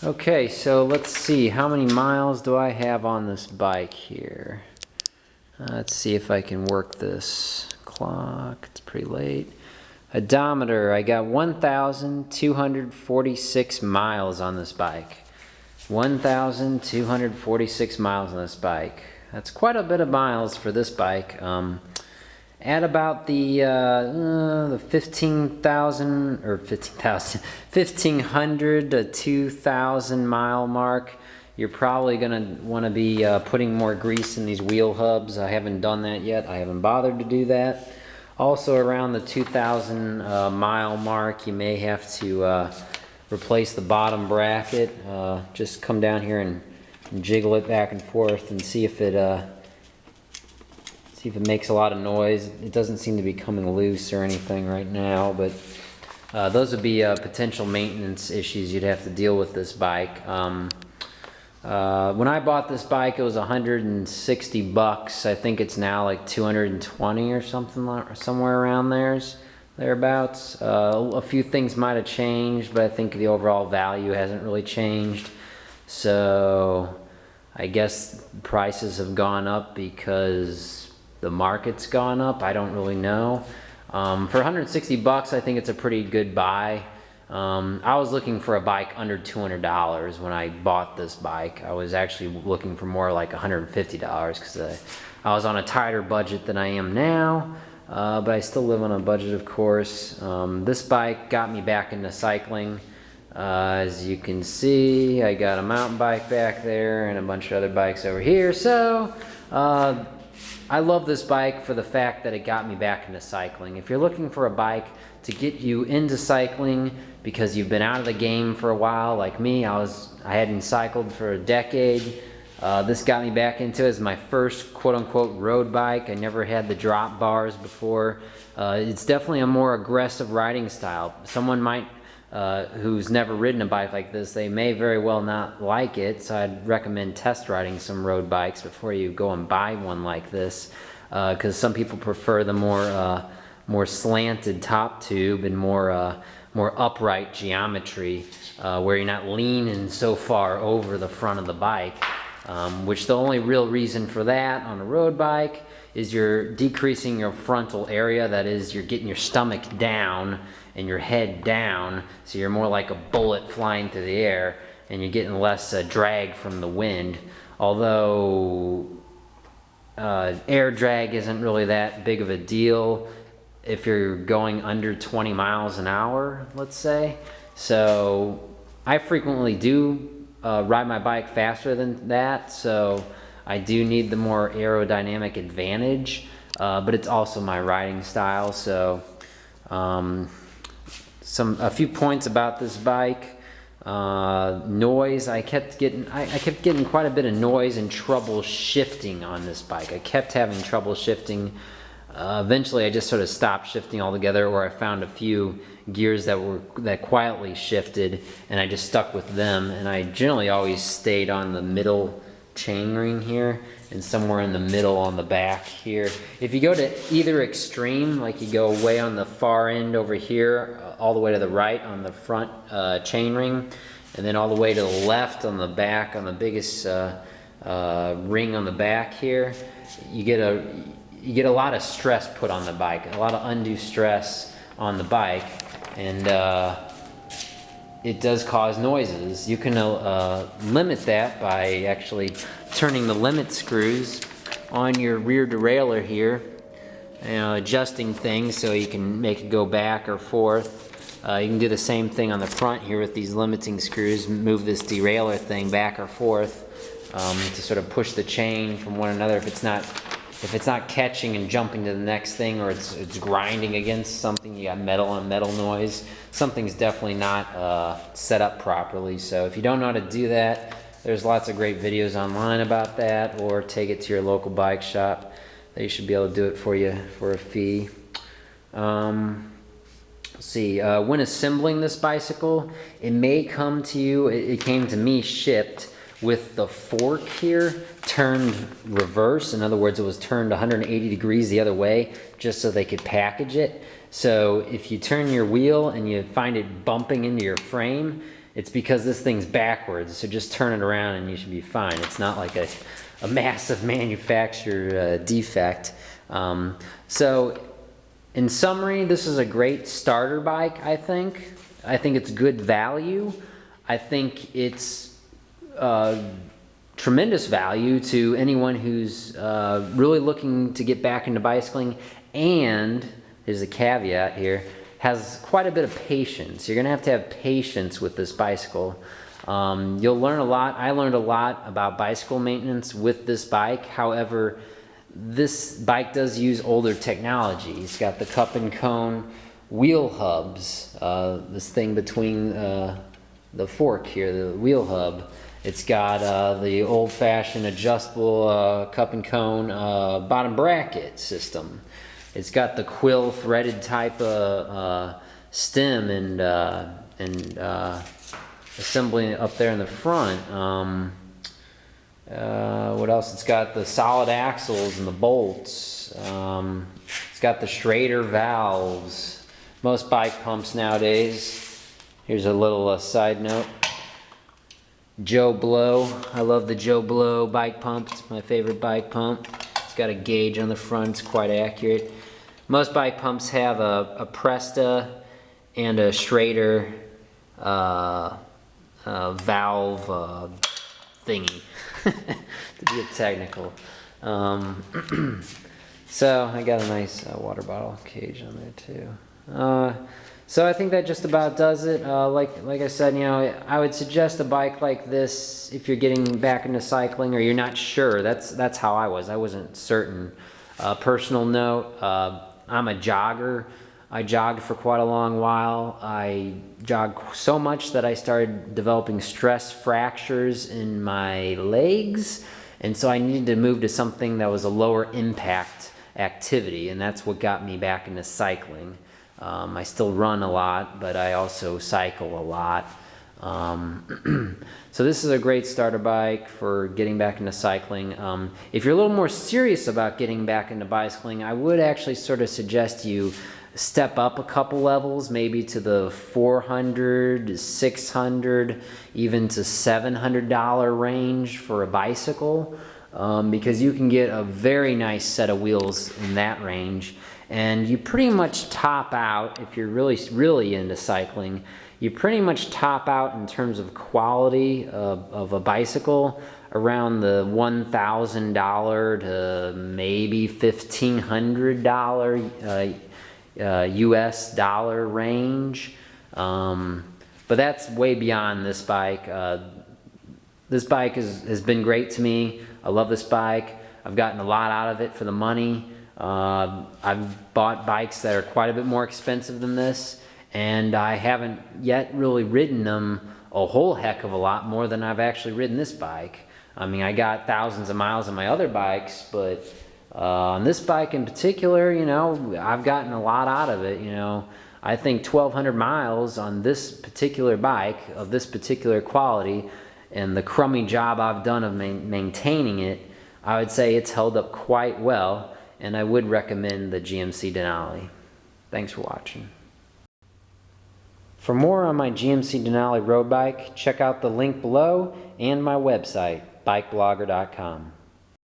Okay, so let's see, how many miles do I have on this bike here? Let's see if I can work this clock. It's pretty late. Odometer, I got 1,246 miles on this bike. 1,246 miles on this bike. That's quite a bit of miles for this bike. At about the 15,000 or 15,000, 1,500 to 2,000 mile mark, you're probably gonna want to be putting more grease in these wheel hubs. I haven't done that yet. I haven't bothered to do that. Also around the 2,000 mile mark, you may have to replace the bottom bracket. Just come down here and jiggle it back and forth and see if it makes a lot of noise. It doesn't seem to be coming loose or anything right now, but those would be potential maintenance issues you'd have to deal with this bike. When I bought this bike, it was 160 bucks. I think it's now like 220 or something, somewhere around thereabouts. A few things might have changed, but I think the overall value hasn't really changed. So I guess prices have gone up because the market's gone up. I don't really know. For 160 bucks, I think it's a pretty good buy. I was looking for a bike under $200 when I bought this bike. I was actually looking for more like $150 because I was on a tighter budget than I am now, but I still live on a budget, of course. This bike got me back into cycling. As you can see, I got a mountain bike back there and a bunch of other bikes over here. So I love this bike for the fact that it got me back into cycling. If you're looking for a bike to get you into cycling because you've been out of the game for a while, like me, I hadn't cycled for a decade. This got me back into it as my first quote-unquote road bike. I never had the drop bars before. It's definitely a more aggressive riding style. Someone might who's never ridden a bike like this, they may very well not like it, so I'd recommend test riding some road bikes before you go and buy one like this, because some people prefer the more slanted top tube and more upright geometry, where you're not leaning so far over the front of the bike, which the only real reason for that on a road bike is you're decreasing your frontal area. That is, you're getting your stomach down and your head down, so you're more like a bullet flying through the air, and you're getting less drag from the wind. Although air drag isn't really that big of a deal if you're going under 20 miles an hour, let's say. So I frequently do ride my bike faster than that, so I do need the more aerodynamic advantage, but it's also my riding style. So a few points about this bike. Noise, I kept getting quite a bit of noise and trouble shifting on this bike. I kept having trouble shifting. Eventually I just sort of stopped shifting altogether, or I found a few gears that quietly shifted and I just stuck with them, and I generally always stayed on the middle chain ring here and somewhere in the middle on the back here. If you go to either extreme, like you go way on the far end over here, all the way to the right on the front chain ring, and then all the way to the left on the back on the biggest ring on the back here, you get a lot of stress put on the bike, a lot of undue stress on the bike, and it does cause noises. You can limit that by actually turning the limit screws on your rear derailleur here, adjusting things so you can make it go back or forth. You can do the same thing on the front here with these limiting screws, move this derailleur thing back or forth to sort of push the chain from one another. If it's not catching and jumping to the next thing, or it's grinding against something, you got metal on metal noise, something's definitely not set up properly. So if you don't know how to do that, there's lots of great videos online about that, or take it to your local bike shop. They should be able to do it for you for a fee. Let's see, when assembling this bicycle, it may come to you, it came to me shipped with the fork here turned reverse. In other words, it was turned 180 degrees the other way just so they could package it. So if you turn your wheel and you find it bumping into your frame, it's because this thing's backwards. So just turn it around and you should be fine. It's not like a massive manufacturer defect. So in summary, this is a great starter bike, I think. I think it's good value. I think it's tremendous value to anyone who's really looking to get back into bicycling, and there's a caveat here, has quite a bit of patience. You're gonna have to have patience with this bicycle. You'll learn a lot. I learned a lot about bicycle maintenance with this bike. However, this bike does use older technology. It's got the cup and cone wheel hubs, this thing between the fork here, the wheel hub. It's got the old-fashioned adjustable cup and cone bottom bracket system. It's got the quill threaded type of stem and assembly up there in the front. What else? It's got the solid axles and the bolts. It's got the Schrader valves. Most bike pumps nowadays. Here's a little side note. Joe Blow. I love the Joe Blow bike pump. It's my favorite bike pump. It's got a gauge on the front. It's quite accurate. Most bike pumps have a Presta and a Schrader valve thingy, to get technical. So I got a nice water bottle cage on there too. So I think that just about does it. Like I said, you know, I would suggest a bike like this if you're getting back into cycling or you're not sure. That's how I was. I wasn't certain. Personal note, I'm a jogger. I jogged for quite a long while. I jogged so much that I started developing stress fractures in my legs, and so I needed to move to something that was a lower impact activity, and that's what got me back into cycling. I still run a lot, but I also cycle a lot. So this is a great starter bike for getting back into cycling. If you're a little more serious about getting back into bicycling, I would actually sort of suggest you step up a couple levels, maybe to the $400, $600, even to $700 range for a bicycle, because you can get a very nice set of wheels in that range. And you pretty much top out, if you're really into cycling, you pretty much top out in terms of quality of a bicycle around the $1,000 to maybe $1,500 US dollar range. But that's way beyond this bike. This bike has been great to me. I love this bike. I've gotten a lot out of it for the money. I've bought bikes that are quite a bit more expensive than this, and I haven't yet really ridden them a whole heck of a lot more than I've actually ridden this bike. I mean, I got thousands of miles on my other bikes, but on this bike in particular, you know, I've gotten a lot out of it. You know, I think 1,200 miles on this particular bike of this particular quality, and the crummy job I've done of maintaining it, I would say it's held up quite well. And I would recommend the GMC Denali. Thanks for watching. For more on my GMC Denali road bike, check out the link below and my website, BikeBlogger.com.